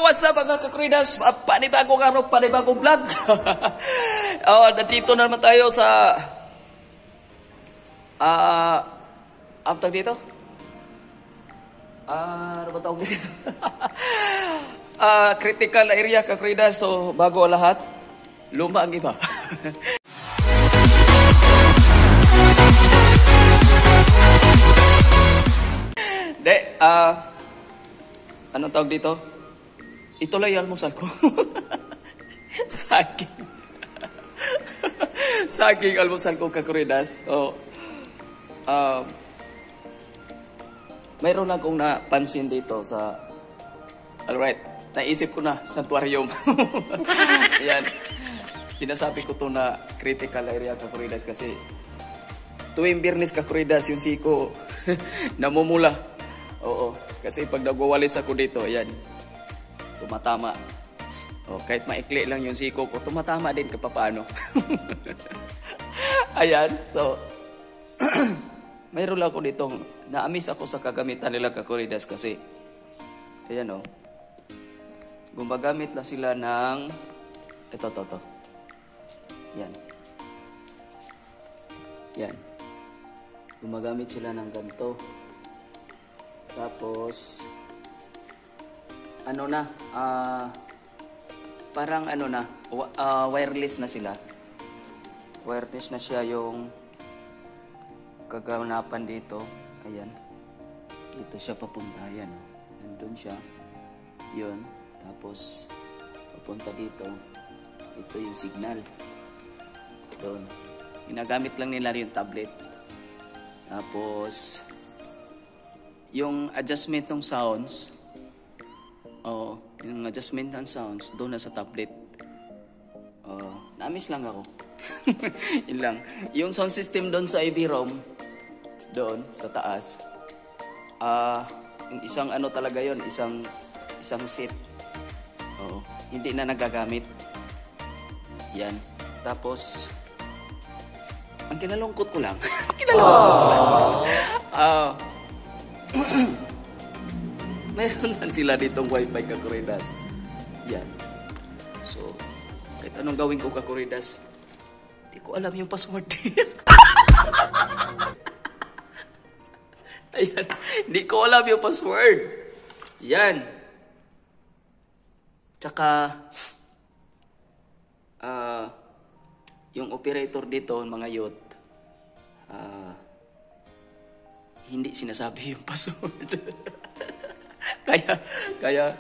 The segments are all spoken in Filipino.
what's up mga kakridas? Panibagong araw, panibagong vlog. Nandito na naman tayo sa after dito. Ano ba tawag dito? Critical area kakridas. So bago lahat, luma ang iba. Anong tawag dito? Ito lang yung almusal ko. Saging. Saging almusal ko kakuridas. So, mayroon lang kong napansin dito sa... Alright, naisip ko na, santuarium. Ayan. Sinasabi ko to na critical area kakuridas kasi tuwing Biyernes kakuridas yung siko namumula. Oo, kasi pag nagwawalis ako dito, ayan, tumatama. O, kahit maikli lang yung siko ko, tumatama din kapapano. Ayan, so, mayroon lang ako ditong, naamis ako sa kagamitan nila kakuridas kasi, ayan o, gumagamit na sila ng, ito. Yan. Yan. Gumagamit sila ng ganito. Tapos ano na, parang ano na, wireless na sila. Wireless na siya yung kaganapan dito. Ayan. Dito siya papunta. Ayan. Nandun siya. Yun. Tapos papunta dito. Ito yung signal. Doon. Ginagamit lang nila yung tablet. Tapos yung adjustment ng sounds, yung adjustment ng sounds, doon na sa tablet. Namiss lang ako. Yun lang. Yung sound system doon sa IB-ROM, doon, sa taas, yung isang ano talaga yon, isang set. Hindi na nagagamit. Yan. Tapos, ang kinalungkot ko lang, mayroon lang sila ditong wifi kakuridas. Yan. So, kahit anong gawin ko kakuridas, di ko alam yung password. Ayan. Di ko alam yung password. Yan. Tsaka, yung operator dito, mga youth, hindi sinasabi yung password. kaya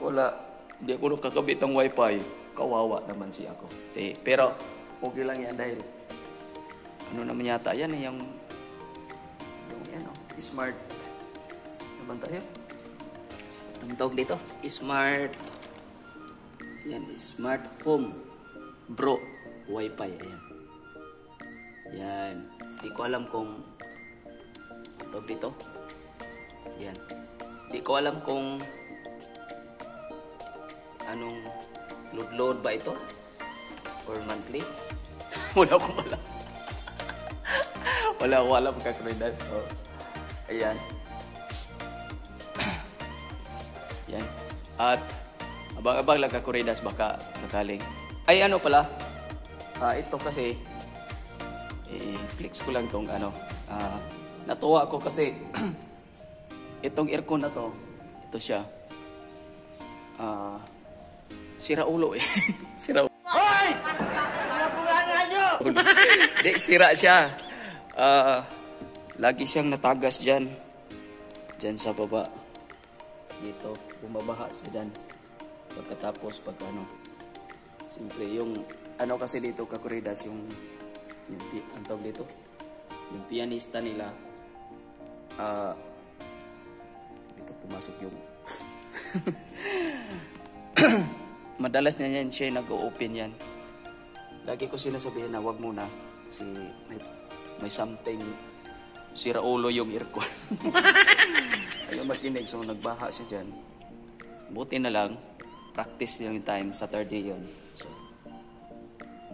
wala, hindi ako nakakabit ng wifi. Kawawa naman siya ako. Pero okay lang yan dahil ano naman yata yan yung smart. Naman tayo? Anong tawag dito? Smart. Yan, smart home bro wifi. Ayan. Yan. Hindi ko alam kung tawag dito. Yan. Di ko alam kung anong load ba ito or monthly. Wala akong alam. Wala akong alam kakridas. So, ayan. Yan. At abang-abang lang kakridas baka sakaling. Ay ano pala. Ito kasi i-flex ko lang tong ano. Natuwa ako kasi itong aircon na to, ito siya. Sira ulo eh. Sira ulo. Hoy! Di, sira siya. Lagi siyang natagas dyan. Dyan sa baba. Dito, bumabaha siya dyan. Pagkatapos, pag ano. Siyempre, yung ano kasi dito, kakuridas, yung ang tawag dito, yung pianista nila, dito pumasok yung madalas niya yan siya nag-o-open yan. Lagi ko sinasabihin na wag muna kasi may something, sira ulo yung aircon. Ayaw makinig, so nagbaha siya dyan. Buti na lang practice yung time, Saturday yun, so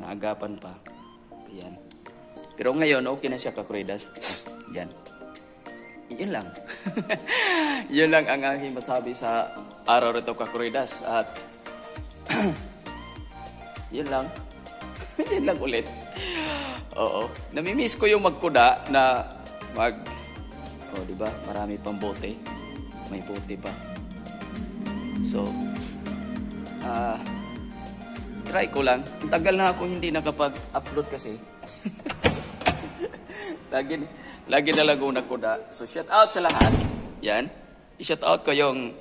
naagapan pa. Yan. Pero ngayon, okay na siya kakuridas. Yan. Yun lang. Yun lang ang aking masabi sa araw rito Kakuridas. At yun lang. Yun lang ulit. Oo. Namimiss ko yung magkuda na diba? Marami pang bote. May bote pa. So, try ko lang. Tagal na ako hindi nakapag-upload kasi. Lagi na lang akong nagkuda. So, shout out sa lahat. Yan. I-shout out ko yung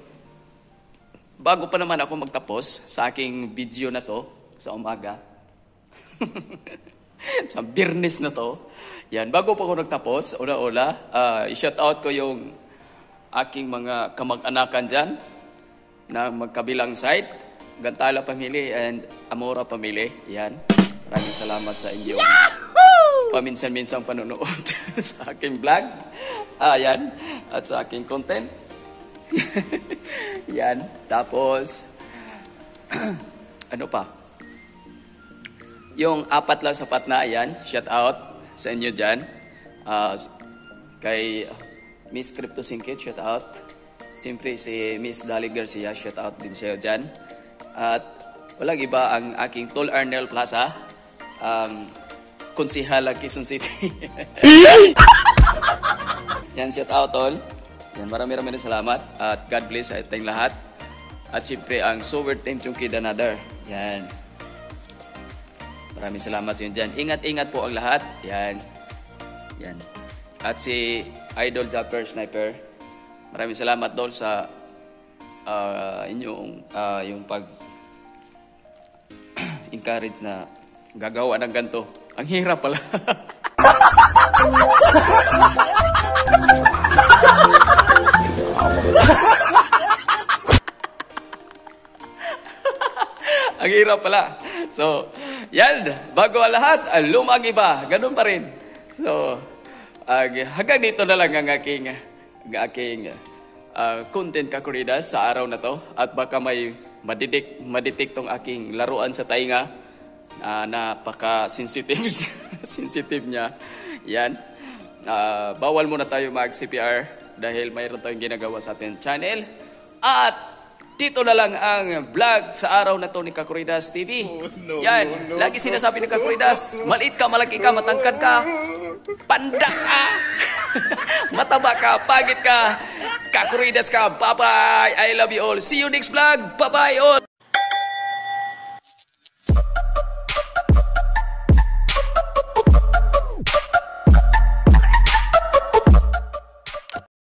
bago pa naman ako magtapos sa aking video na to sa umaga. Sa Birnes na to. Yan. Bago pa ako nagtapos, i-shout out ko yung aking mga kamag-anakan dyan na magkabilang side. Gantala Family and Amora Family. Yan. Maraming salamat sa inyong paminsan-minsang panonood sa aking vlog. Yan. At sa aking content. Yan. Tapos, ano pa? Yung 4 lang sapat na, yan. Shout out sa inyo dyan. Kay Miss Crypto Singkit, shout out. Siyempre si Miss Dali Garcia, shout out din siya dyan. At walang iba ang aking Tol Arnel Plaza, Konsihal Quezon City. Yan, shout out Tol. Yan, marami-rami na salamat. At God bless sa ating lahat. At siyempre ang Sower Team Chungkid Another. Yan. Maraming salamat yun dyan. Ingat-ingat po ang lahat. Yan. Yan. At si Idol Japper Sniper. Maraming salamat Dol sa inyong yung pag-encourage na gagawa ng ganito. Ang hirap pala. Ang hirap pala. So, yan. Bago ang lahat, lumagi pa. Ganun pa rin. So, hanggang dito na lang ang aking content Kakuridas sa araw na to. At baka may madidik tong aking laruan sa tainga. Napaka-sensitive sensitive niya. Yan. Bawal muna tayo mag-CPR dahil mayroon tayong ginagawa sa ating channel. At dito na lang ang vlog sa araw na to ni Kakuridas TV. Yan. Lagi sinasabi ni Kakuridas, maliit ka, malaki ka, matangkad ka, pandak ka, mataba ka, pagit ka, Kakuridas ka. Bye-bye. I love you all. See you next vlog. Bye-bye all.